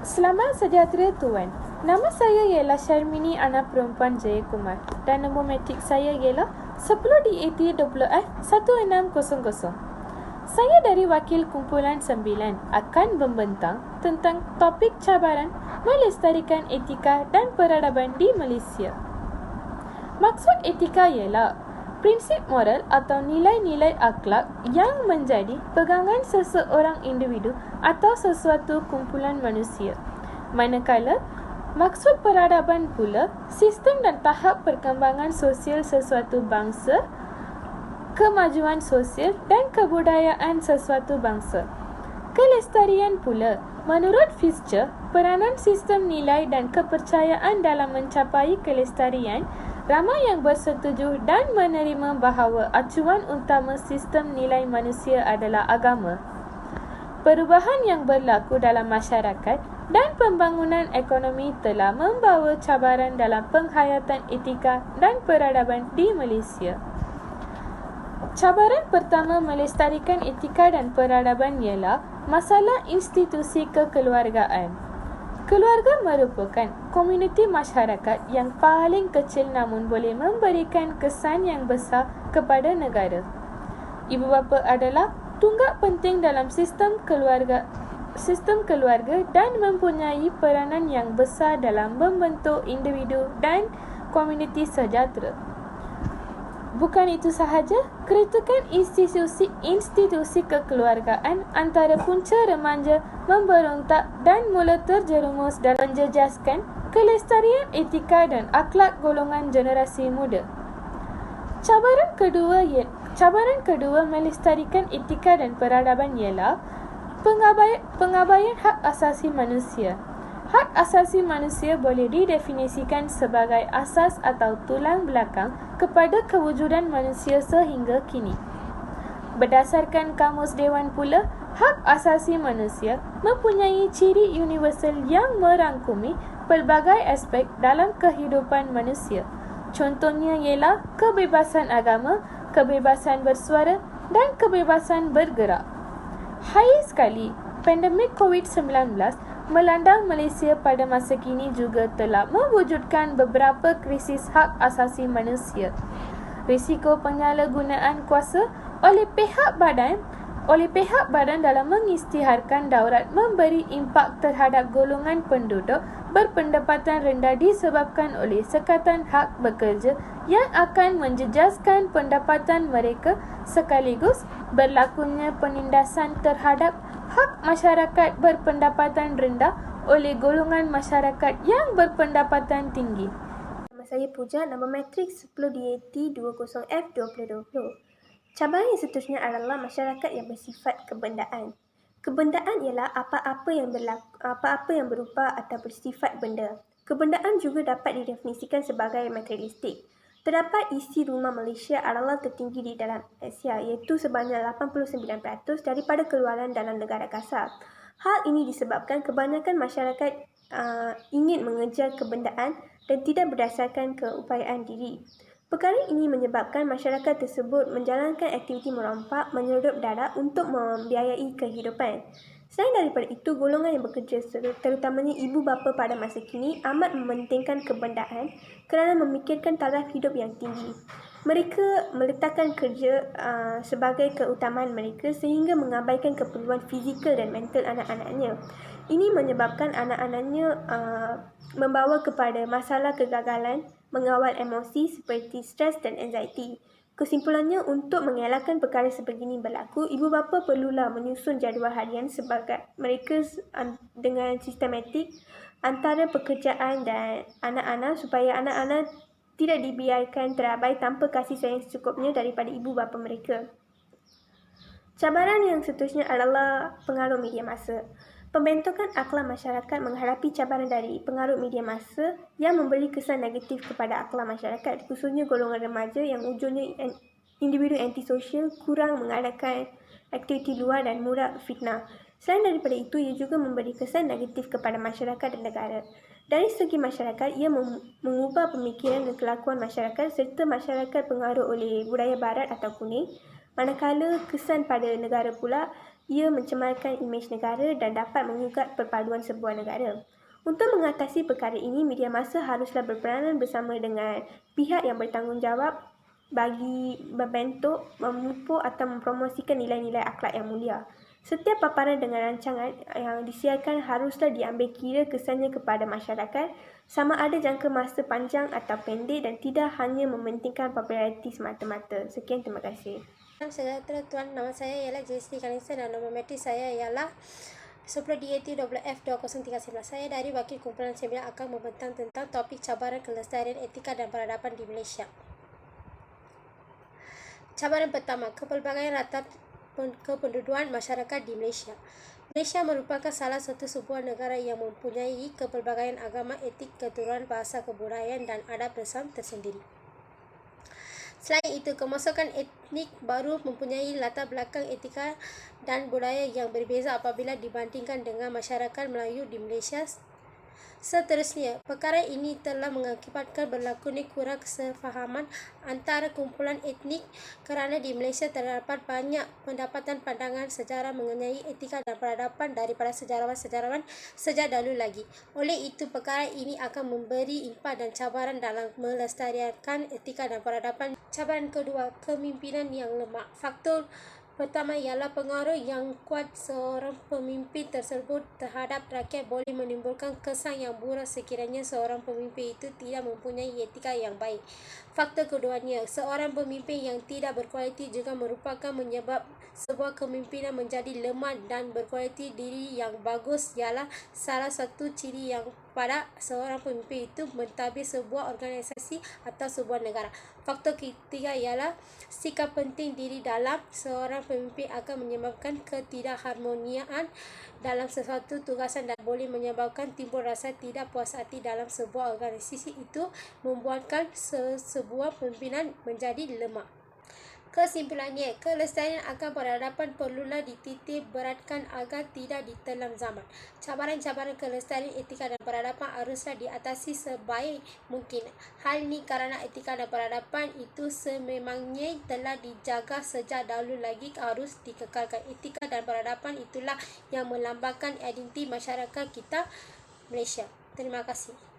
Selamat sejahtera Tuan. Nama saya ialah Syarmini Anak Perempuan Jayakumar dan nombor matrik saya ialah 10DAT20F1600. Saya dari Wakil Kumpulan 9 akan membentang tentang topik cabaran melestarikan etika dan peradaban di Malaysia. Maksud etika ialah prinsip moral atau nilai-nilai akhlak yang menjadi pegangan seseorang individu atau sesuatu kumpulan manusia. Manakala, maksud peradaban pula sistem dan tahap perkembangan sosial sesuatu bangsa, kemajuan sosial dan kebudayaan sesuatu bangsa. Kelestarian pula, menurut Fischer, peranan sistem nilai dan kepercayaan dalam mencapai kelestarian. Ramai yang bersetuju dan menerima bahawa acuan utama sistem nilai manusia adalah agama. Perubahan yang berlaku dalam masyarakat dan pembangunan ekonomi telah membawa cabaran dalam penghayatan etika dan peradaban di Malaysia. Cabaran pertama melestarikan etika dan peradaban ialah masalah institusi kekeluargaan. Keluarga merupakan komuniti masyarakat yang paling kecil namun boleh memberikan kesan yang besar kepada negara. Ibu bapa adalah tunggak penting dalam sistem keluarga dan mempunyai peranan yang besar dalam membentuk individu dan komuniti sejahtera. Bukan itu sahaja, keretakan institusi kekeluargaan antara punca remaja memberontak dan mula terjerumus dalam menjejaskan kelestarian etika dan akhlak golongan generasi muda. Cabaran kedua melestarikan etika dan peradaban ialah pengabaian hak asasi manusia. Hak asasi manusia boleh didefinisikan sebagai asas atau tulang belakang kepada kewujudan manusia sehingga kini. Berdasarkan Kamus Dewan pula, hak asasi manusia mempunyai ciri universal yang merangkumi pelbagai aspek dalam kehidupan manusia. Contohnya ialah kebebasan agama, kebebasan bersuara dan kebebasan bergerak. Hai sekali, pandemik COVID-19 melandang Malaysia pada masa kini juga telah mewujudkan beberapa krisis hak asasi manusia. Risiko penyalahgunaan kuasa oleh pihak badan dalam mengisytiharkan daurat memberi impak terhadap golongan penduduk berpendapatan rendah disebabkan oleh sekatan hak bekerja yang akan menjejaskan pendapatan mereka sekaligus berlakunya penindasan terhadap hak masyarakat berpendapatan rendah oleh golongan masyarakat yang berpendapatan tinggi. Nama saya Puja, nama matrik 10DAT20F2020. Cabaran yang seterusnya adalah masyarakat yang bersifat kebendaan. Kebendaan ialah apa-apa yang berupa atau bersifat benda. Kebendaan juga dapat didefinisikan sebagai materialistik. Terdapat isi rumah Malaysia adalah tertinggi di dalam Asia, iaitu sebanyak 89% daripada keluaran dalam negara kasar. Hal ini disebabkan kebanyakan masyarakat ingin mengejar kebendaan dan tidak berdasarkan keupayaan diri. Perkara ini menyebabkan masyarakat tersebut menjalankan aktiviti merompak, menyeruduk darah untuk membiayai kehidupan. Selain daripada itu, golongan yang bekerja, terutamanya ibu bapa pada masa kini, amat mementingkan kebendaan kerana memikirkan taraf hidup yang tinggi. Mereka meletakkan kerja sebagai keutamaan mereka sehingga mengabaikan keperluan fizikal dan mental anak-anaknya. Ini menyebabkan anak-anaknya membawa kepada masalah kegagalan mengawal emosi seperti stres dan anxiety. Kesimpulannya, untuk mengelakkan perkara sebegini berlaku, ibu bapa perlulah menyusun jadual harian sebagai mereka dengan sistematik antara pekerjaan dan anak-anak supaya anak-anak tidak dibiarkan terabai tanpa kasih sayang secukupnya daripada ibu bapa mereka. Cabaran yang seterusnya adalah pengaruh media massa. Pembentukan akhlak masyarakat menghadapi cabaran dari pengaruh media massa yang memberi kesan negatif kepada akhlak masyarakat, khususnya golongan remaja yang ujungnya individu antisosial, kurang mengadakan aktiviti luar dan mudah fitnah. Selain daripada itu, ia juga memberi kesan negatif kepada masyarakat dan negara. Dari segi masyarakat, ia mengubah pemikiran dan kelakuan masyarakat serta masyarakat pengaruh oleh budaya barat atau kuning. Manakala kesan pada negara pula, Ia mencemarkan imej negara dan dapat mengugat perpaduan sebuah negara. Untuk mengatasi perkara ini, media massa haruslah berperanan bersama dengan pihak yang bertanggungjawab bagi membentuk, memupuk atau mempromosikan nilai-nilai akhlak yang mulia. Setiap paparan dengan rancangan yang disiarkan haruslah diambil kira kesannya kepada masyarakat, sama ada jangka masa panjang atau pendek dan tidak hanya mementingkan populariti semata-mata. Sekian, terima kasih. Salam sejahtera Tuan, nama saya ialah J.C. Kanisa dan nombor metrik saya ialah 10DAT-WF2039. Saya dari Wakil Kumpulan 9 akan membentang tentang topik cabaran kelestarian etika dan peradaban di Malaysia. Cabaran pertama, kepelbagaian rata kependudukan masyarakat di Malaysia. Malaysia merupakan salah satu sebuah negara yang mempunyai kepelbagaian agama, etik, keturunan, bahasa, kebudayaan dan adat bersam tersendiri. Selain itu, kemasukan etnik baru mempunyai latar belakang etika dan budaya yang berbeza apabila dibandingkan dengan masyarakat Melayu di Malaysia. Seterusnya, perkara ini telah mengakibatkan berlakunya kurang kesefahaman antara kumpulan etnik kerana di Malaysia terdapat banyak pendapatan pandangan sejarah mengenai etika dan peradaban daripada sejarawan-sejarawan sejak dahulu lagi. Oleh itu, perkara ini akan memberi impak dan cabaran dalam melestarikan etika dan peradaban. Cabaran kedua, kepimpinan yang lemah. Faktor pertama ialah pengaruh yang kuat seorang pemimpin tersebut terhadap rakyat boleh menimbulkan kesan yang buruk sekiranya seorang pemimpin itu tidak mempunyai etika yang baik. Faktor keduanya, seorang pemimpin yang tidak berkualiti juga merupakan menyebab sebuah kepimpinan menjadi lemah dan berkualiti diri yang bagus ialah salah satu ciri yang pada seorang pemimpin itu mentadbir sebuah organisasi atau sebuah negara. Faktor ketiga ialah sikap penting diri dalam seorang pemimpin akan menyebabkan ketidakharmonian dalam sesuatu tugasan dan boleh menyebabkan timbul rasa tidak puas hati dalam sebuah organisasi. Itu membuatkan sebuah pimpinan menjadi lemah. Kesimpulannya, kelestarian akan peradaban perlulah dititik beratkan agar tidak ditelan zaman. Cabaran-cabaran kelestarian etika dan peradaban haruslah diatasi sebaik mungkin. Hal ini kerana etika dan peradaban itu sememangnya telah dijaga sejak dahulu lagi harus dikekalkan. Etika dan peradaban itulah yang melambangkan identiti masyarakat kita Malaysia. Terima kasih.